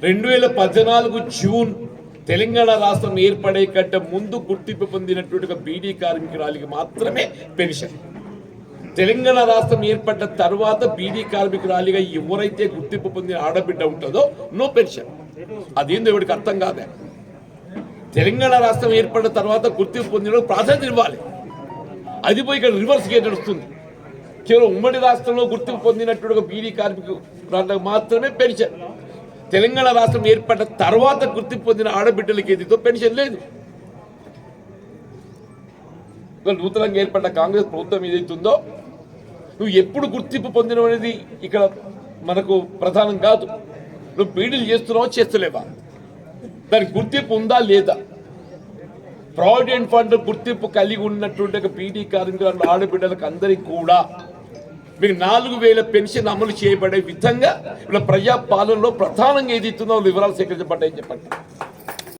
2014 June Telangana రాష్ట్రం ఏర్పడే కంటే ముందు గుర్తింపు పొందినటువంటి బీడీ కార్మికురాలికి మాత్రమే పెన్షన్. తెలంగాణ రాష్ట్రం ఏర్పడ్డ తర్వాత బీడీ కార్మికురాలిగా ఎవరైతే గుర్తింపు పొందిన ఆడబిడ్డ ఉంటుందో నో పెన్షన్. అదేందో ఎవరికి అర్థం కాదే. తెలంగాణ రాష్ట్రం ఏర్పడ్డ తర్వాత గుర్తింపు పొందిన ప్రాధాన్యత ఇవ్వాలి. అది పోయి ఇక్కడ రివర్స్గా నడుస్తుంది. కేవలం ఉమ్మడి రాష్ట్రంలో గుర్తింపు పొందినటువంటి బీడీ కార్మికురాలకు మాత్రమే పెన్షన్. తెలంగాణ రాష్ట్రం ఏర్పడ్డ తర్వాత గుర్తింపు పొందిన ఆడబిడ్డలకి ఏదితో పెన్షన్ లేదు. నూతనంగా ఏర్పడ్డ కాంగ్రెస్ ప్రభుత్వం ఏదైతుందో నువ్వు ఎప్పుడు గుర్తింపు పొందినవు అనేది ఇక్కడ మనకు ప్రధానం కాదు. నువ్వు బీడీలు చేస్తున్నావో చేస్తలేవా, దానికి గుర్తింపు ఉందా లేదా. ప్రావిడెంట్ ఫండ్ గుర్తింపు కలిగి ఉన్నటువంటి బీడీ కార్మికుల ఆడబిడ్డలకు అందరికీ కూడా మీకు 4000 పెన్షన్ అమలు చేయబడే విధంగా ఇలా ప్రజాపాలనలో ప్రధానంగా ఏది ఇస్తుందో వివరాలు సేకరించబడ్డాయని చెప్పండి.